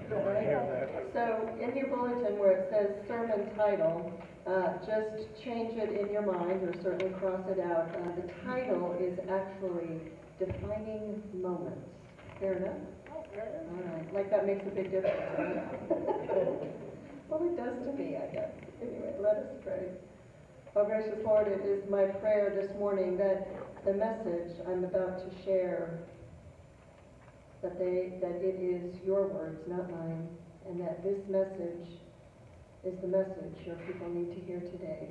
Right? So in your bulletin where it says sermon title, just change it in your mind or certainly cross it out. The title is actually Defining Moments. Fair enough? All right. Like that makes a big difference, right? Well, it does to me, I guess. Anyway, let us pray. Oh, gracious Lord, it is my prayer this morning that the message I'm about to share, that it is your words, not mine, and that this message is the message your people need to hear today.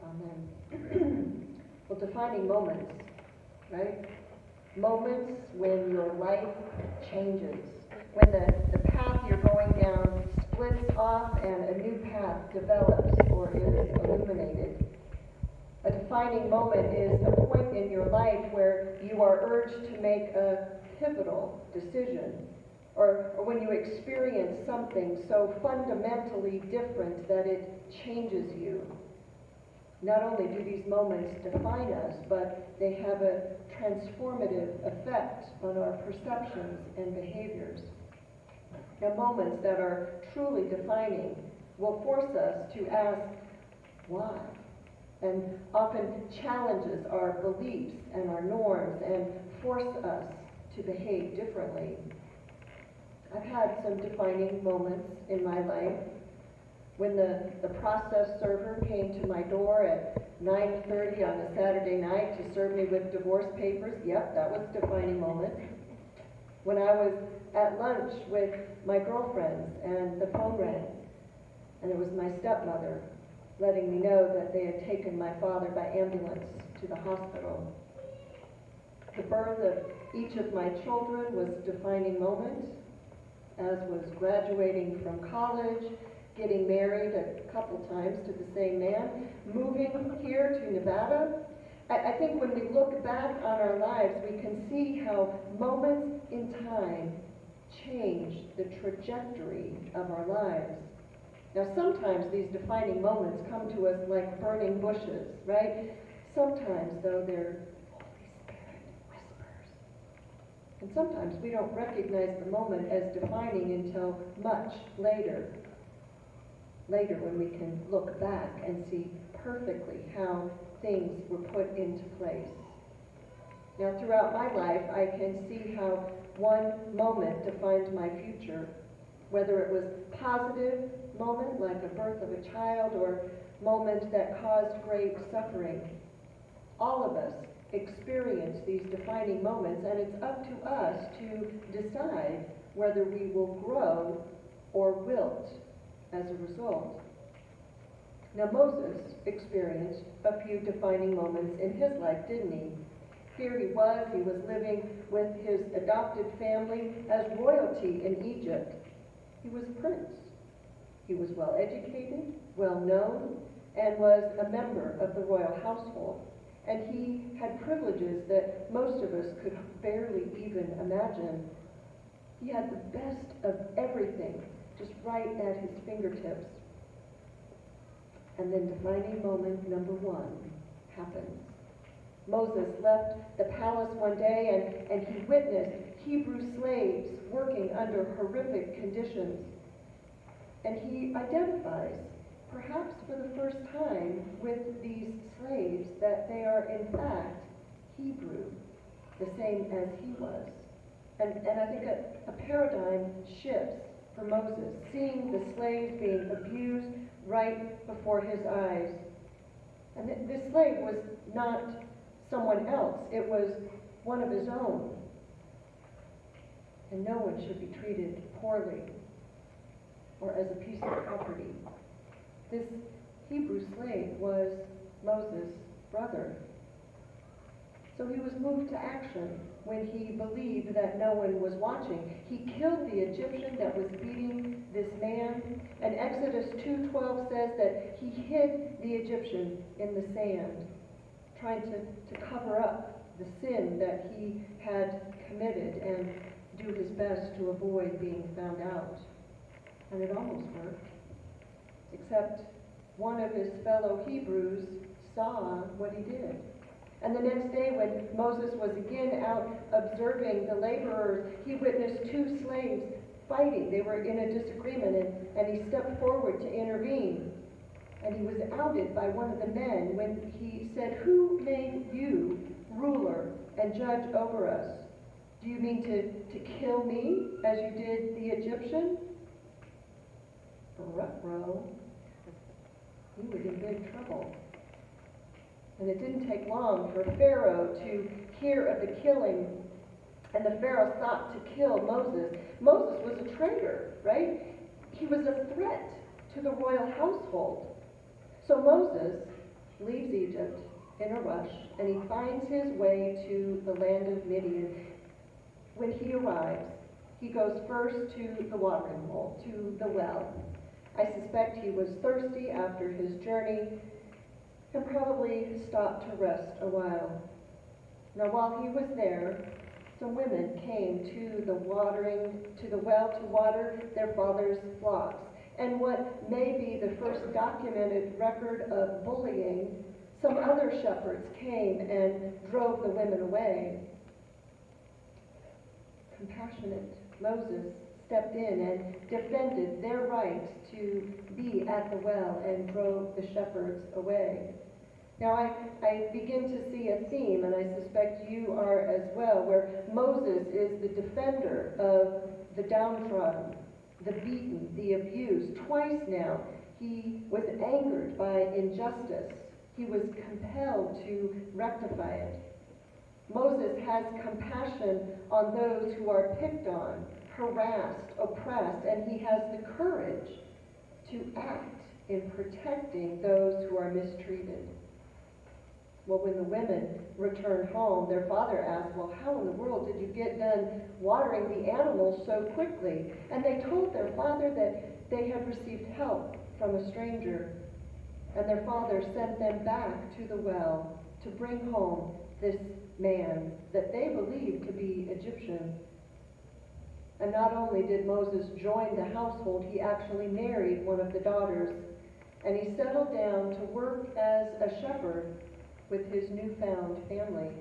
Amen. Well, defining moments, right? Moments when your life changes, when the path you're going down splits off and a new path develops or is illuminated. A defining moment is a point in your life where you are urged to make a pivotal decision, or when you experience something so fundamentally different that it changes you. Not only do these moments define us, but they have a transformative effect on our perceptions and behaviors. Now, moments that are truly defining will force us to ask, why? And often challenges our beliefs and our norms and force us to behave differently. I've had some defining moments in my life. When the process server came to my door at 9:30 on a Saturday night to serve me with divorce papers, yep, that was a defining moment. When I was at lunch with my girlfriends and the phone rang, and it was my stepmother letting me know that they had taken my father by ambulance to the hospital. The birth of each of my children was a defining moment, as was graduating from college, getting married a couple times to the same man, moving here to Nevada. I think when we look back on our lives, we can see how moments in time change the trajectory of our lives. Now, sometimes these defining moments come to us like burning bushes, right? Sometimes, though, they're Holy Spirit whispers. And sometimes we don't recognize the moment as defining until much later. Later, when we can look back and see perfectly how things were put into place. Now, throughout my life, I can see how one moment defined my future, whether it was positive moment like the birth of a child or moment that caused great suffering. All of us experience these defining moments, and it's up to us to decide whether we will grow or wilt as a result. Now, Moses experienced a few defining moments in his life, didn't he? Here he was living with his adopted family as royalty in Egypt. He was a prince. He was well educated, well known, and was a member of the royal household. And he had privileges that most of us could barely even imagine. He had the best of everything just right at his fingertips. And then defining moment number one happens. Moses left the palace one day and he witnessed Hebrew slaves working under horrific conditions. And he identifies, perhaps for the first time, with these slaves that they are in fact Hebrew, the same as he was. And I think a paradigm shifts for Moses, seeing the slaves being abused right before his eyes. And this slave was not someone else. It was one of his own. And no one should be treated poorly or as a piece of property. This Hebrew slave was Moses' brother. So he was moved to action when he believed that no one was watching. He killed the Egyptian that was beating this man. And Exodus 2:12 says that he hid the Egyptian in the sand, trying to cover up the sin that he had committed and do his best to avoid being found out. And it almost worked, except one of his fellow Hebrews saw what he did. And the next day, when Moses was again out observing the laborers, he witnessed two slaves fighting. They were in a disagreement, and he stepped forward to intervene. And he was outed by one of the men when he said, "Who made you ruler and judge over us? Do you mean to kill me as you did the Egyptian?" Ruh-roh. He was in big trouble. And it didn't take long for Pharaoh to hear of the killing, and the Pharaoh sought to kill Moses. Moses was a traitor, right? He was a threat to the royal household. So Moses leaves Egypt in a rush, and he finds his way to the land of Midian. When he arrives, he goes first to the watering hole, to the well. I suspect he was thirsty after his journey and probably stopped to rest a while. Now, while he was there, some women came to the well to water their father's flocks. And what may be the first documented record of bullying, some other shepherds came and drove the women away. Compassionate Moses stepped in and defended their right to be at the well and drove the shepherds away. Now I begin to see a theme, and I suspect you are as well, where Moses is the defender of the downtrodden, the beaten, the abused. Twice now he was angered by injustice. He was compelled to rectify it. Moses has compassion on those who are picked on, harassed, oppressed, and he has the courage to act in protecting those who are mistreated. Well, when the women returned home, their father asked, "Well, how in the world did you get done watering the animals so quickly?" And they told their father that they had received help from a stranger. And their father sent them back to the well to bring home this man that they believed to be Egyptian. And not only did Moses join the household, he actually married one of the daughters. And he settled down to work as a shepherd with his newfound family.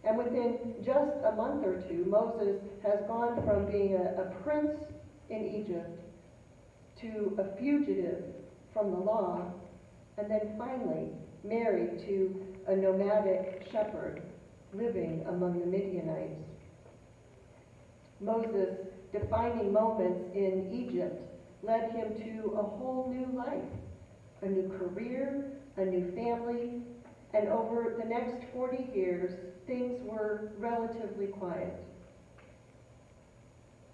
And within just a month or two, Moses has gone from being a prince in Egypt to a fugitive from the law, and then finally married to a nomadic shepherd living among the Midianites. Moses' defining moments in Egypt led him to a whole new life, a new career, a new family, and over the next 40 years, things were relatively quiet.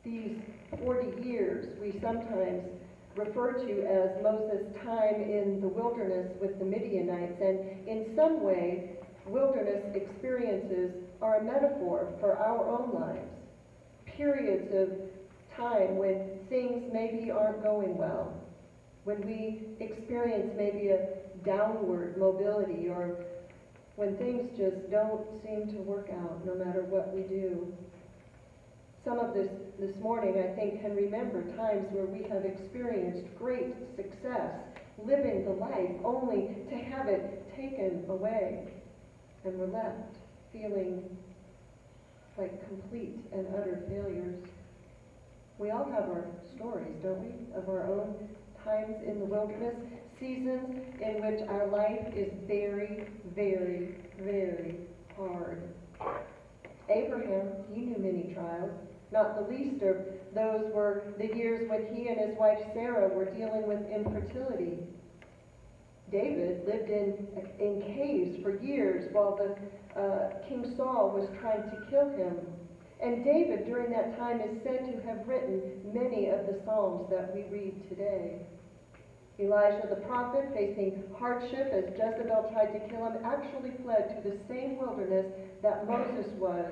These 40 years we sometimes refer to as Moses' time in the wilderness with the Midianites, and in some way, wilderness experiences are a metaphor for our own lives. Periods of time when things maybe aren't going well, when we experience maybe a downward mobility, or when things just don't seem to work out no matter what we do. Some of this morning, I think, can remember times where we have experienced great success, living the life, only to have it taken away, and we're left feeling like complete and utter failures. We all have our stories, don't we, of our own times in the wilderness, seasons in which our life is very, very, very hard. Abraham, he knew many trials. Not the least of those were the years when he and his wife Sarah were dealing with infertility. David lived in caves for years while King Saul was trying to kill him. And David, during that time, is said to have written many of the Psalms that we read today. Elijah the prophet, facing hardship as Jezebel tried to kill him, actually fled to the same wilderness that Moses was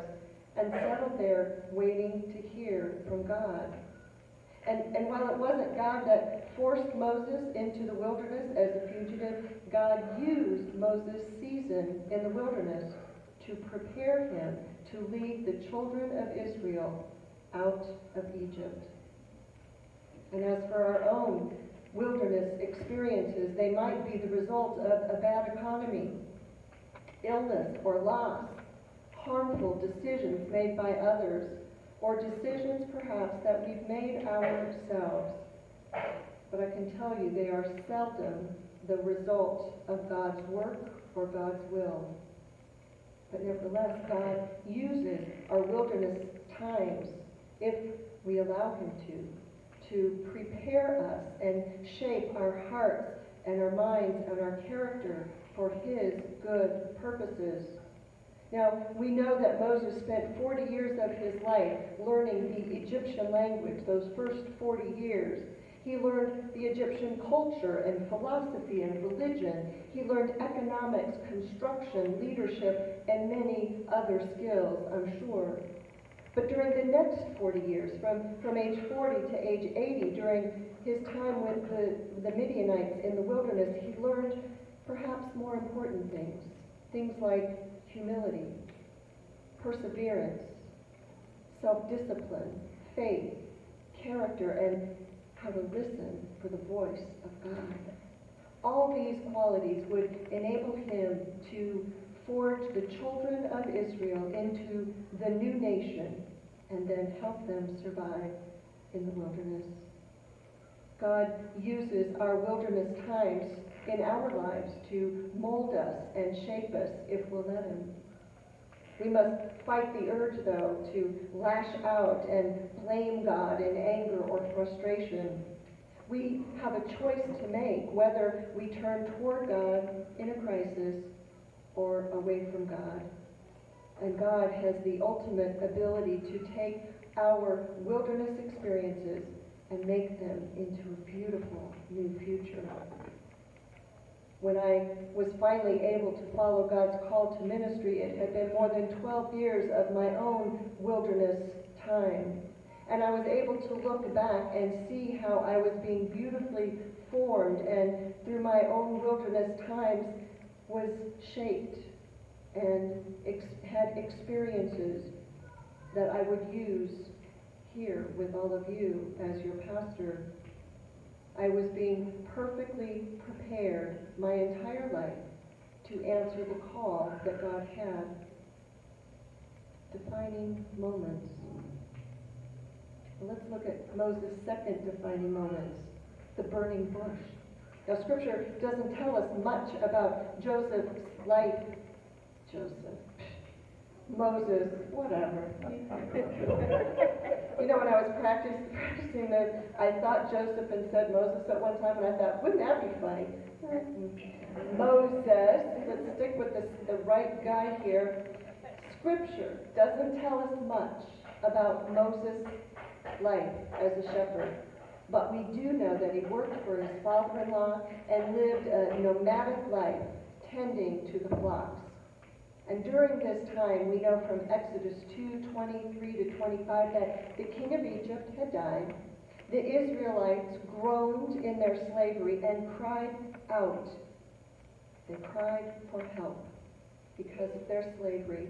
and settled there waiting to hear from God. And while it wasn't God that forced Moses into the wilderness as a fugitive, God used Moses' season in the wilderness to prepare him to lead the children of Israel out of Egypt. And as for our own wilderness experiences, they might be the result of a bad economy, illness or loss, harmful decisions made by others, or decisions perhaps that we've made ourselves. But I can tell you they are seldom the result of God's work or God's will. But nevertheless, God uses our wilderness times, if we allow him to prepare us and shape our hearts and our minds and our character for his good purposes. Now, we know that Moses spent 40 years of his life learning the Egyptian language, those first 40 years. He learned the Egyptian culture and philosophy and religion. He learned economics, construction, leadership, and many other skills, I'm sure. But during the next 40 years, from age 40 to age 80, during his time with the Midianites in the wilderness, he learned perhaps more important things. Things like humility, perseverance, self-discipline, faith, character, and how to listen for the voice of God. All these qualities would enable him to forge the children of Israel into the new nation and then help them survive in the wilderness. God uses our wilderness times in our lives to mold us and shape us if we'll let him. We must fight the urge, though, to lash out and blame God in anger or frustration. We have a choice to make whether we turn toward God in a crisis or away from God. And God has the ultimate ability to take our wilderness experiences and make them into a beautiful new future. When I was finally able to follow God's call to ministry, it had been more than 12 years of my own wilderness time. And I was able to look back and see how I was being beautifully formed and through my own wilderness times was shaped and had experiences that I would use here with all of you as your pastor. I was being perfectly prepared my entire life to answer the call that God had. Defining moments. Let's look at Moses' second defining moments, the burning bush. Now, Scripture doesn't tell us much about Joseph's life. Moses, whatever. You know, when I was practicing this, I thought Joseph and said Moses at one time, and I thought, wouldn't that be funny? Moses, let's stick with the right guy here. Scripture doesn't tell us much about Moses' life as a shepherd, but we do know that he worked for his father-in-law and lived a nomadic life, tending to the flocks. And during this time, we know from Exodus 2:23 to 25 that the king of Egypt had died. The Israelites groaned in their slavery and cried out. They cried for help because of their slavery.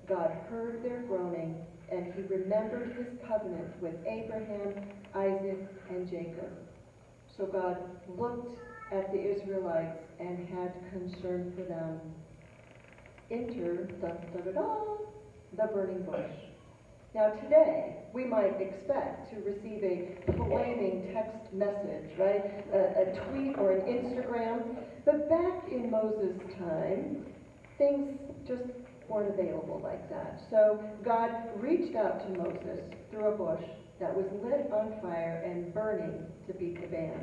God heard their groaning, and he remembered his covenant with Abraham, Isaac, and Jacob. So God looked at the Israelites and had concern for them. Enter the burning bush. Now today, we might expect to receive a flaming text message, right? A tweet or an Instagram. But back in Moses' time, things just weren't available like that. So God reached out to Moses through a bush that was lit on fire and burning to beat the band.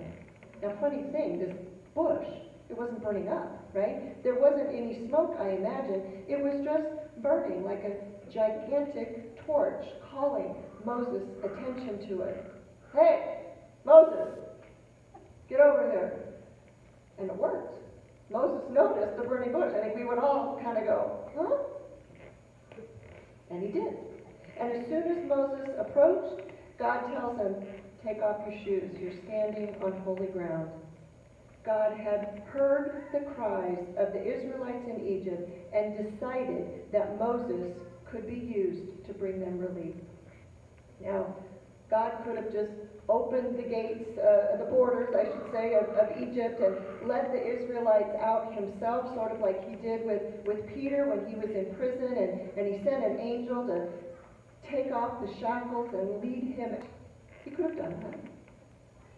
Now, funny thing, this bush, it wasn't burning up, right? There wasn't any smoke, I imagine. It was just burning like a gigantic torch, calling Moses' attention to it. Hey, Moses, get over here. And it worked. Moses noticed the burning bush. I think we would all kind of go, huh? And he did. And as soon as Moses approached, God tells him, take off your shoes. You're standing on holy ground. God had heard the cries of the Israelites in Egypt and decided that Moses could be used to bring them relief. Now, God could have just opened the gates, the borders, I should say, of Egypt and let the Israelites out himself, sort of like he did with Peter when he was in prison, and he sent an angel to take off the shackles and lead him. He could have done that.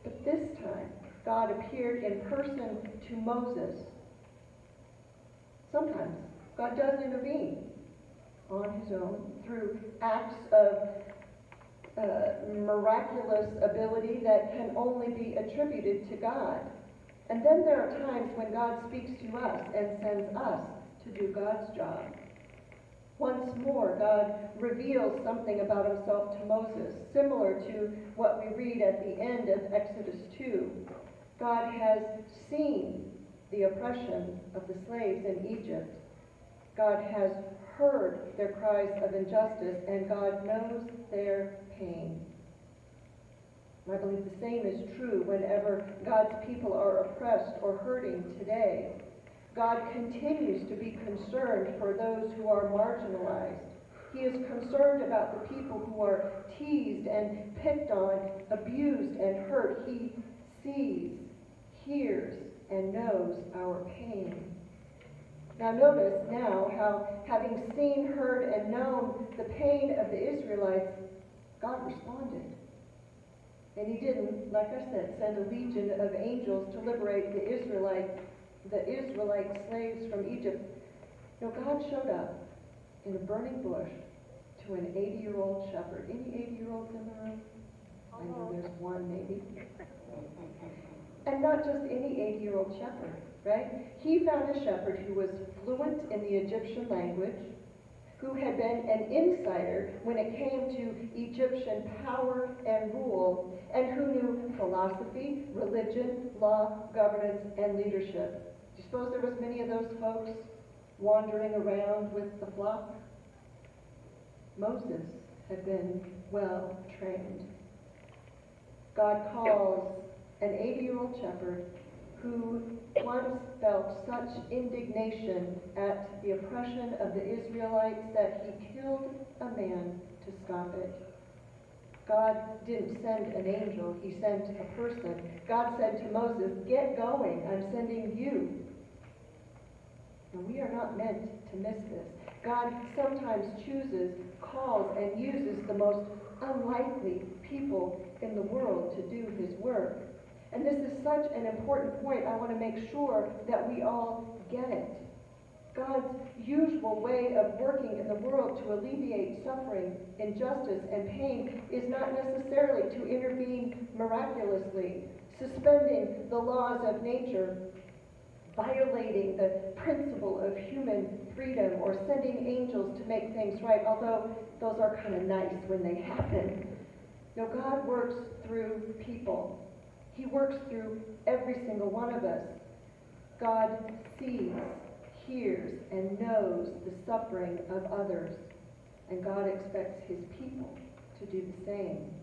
But this time, God appeared in person to Moses. Sometimes God does intervene on his own through acts of miraculous ability that can only be attributed to God. And then there are times when God speaks to us and sends us to do God's job. Once more, God reveals something about himself to Moses, similar to what we read at the end of Exodus 2. God has seen the oppression of the slaves in Egypt. God has heard their cries of injustice, and God knows their pain. And I believe the same is true whenever God's people are oppressed or hurting today. God continues to be concerned for those who are marginalized. He is concerned about the people who are teased and picked on, abused and hurt. He sees, hears, and knows our pain. Now notice now how, having seen, heard, and known the pain of the Israelites, God responded. And he didn't, like I said, send a legion of angels to liberate the Israelite slaves from Egypt. No, God showed up in a burning bush to an 80-year-old shepherd. Any 80-year-olds in the room? I know there's one, maybe. And not just any 80-year-old shepherd, right? He found a shepherd who was fluent in the Egyptian language, who had been an insider when it came to Egyptian power and rule, and who knew philosophy, religion, law, governance, and leadership. Do you suppose there was many of those folks wandering around with the flock? Moses had been well trained. God calls an 80-year-old shepherd who once felt such indignation at the oppression of the Israelites that he killed a man to stop it. God didn't send an angel, he sent a person. God said to Moses, "Get going, I'm sending you." And we are not meant to miss this. God sometimes chooses, calls, and uses the most unlikely people in the world to do his work. And this is such an important point. I want to make sure that we all get it. God's usual way of working in the world to alleviate suffering, injustice, and pain is not necessarily to intervene miraculously, suspending the laws of nature, violating the principle of human freedom, or sending angels to make things right, although those are kind of nice when they happen. No, God works through people. He works through every single one of us. God sees, hears, and knows the suffering of others, and God expects his people to do the same.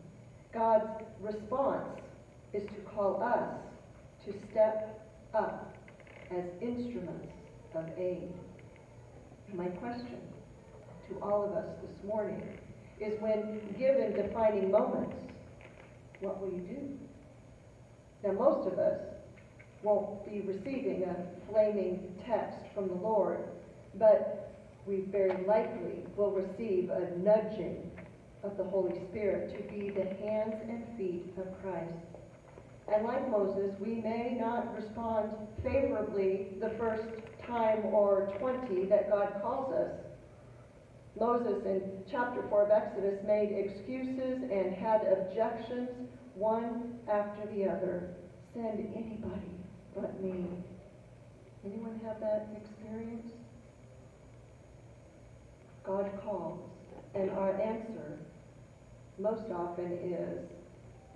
God's response is to call us to step up as instruments of aid. And my question to all of us this morning is, when given defining moments, what will you do? Now, most of us won't be receiving a flaming text from the Lord, but we very likely will receive a nudging of the Holy Spirit to be the hands and feet of Christ. And like Moses, we may not respond favorably the first time or 20 that God calls us. Moses in chapter 4 of Exodus made excuses and had objections one after the other. Send anybody but me. Anyone have that experience? God calls, and our answer most often is,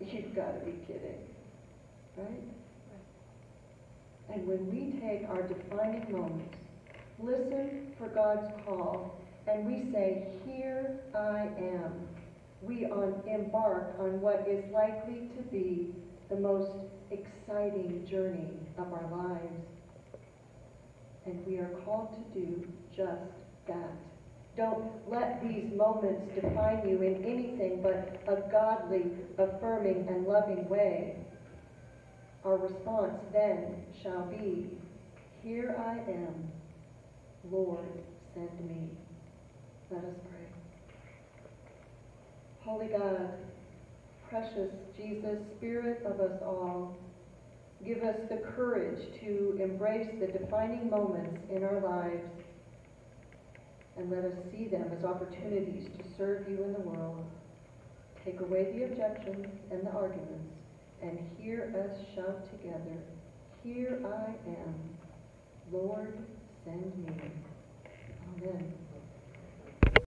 "You've got to be kidding." Right? And when we take our defining moments, listen for God's call, and we say, "Here I am," we embark on what is likely to be the most exciting journey of our lives. And we are called to do just that. Don't let these moments define you in anything but a godly, affirming, and loving way. Our response then shall be, "Here I am, Lord, send me." Let us pray. Holy God, precious Jesus, Spirit of us all, give us the courage to embrace the defining moments in our lives, and let us see them as opportunities to serve you in the world. Take away the objections and the arguments, and hear us shout together, "Here I am. Lord, send me." Amen.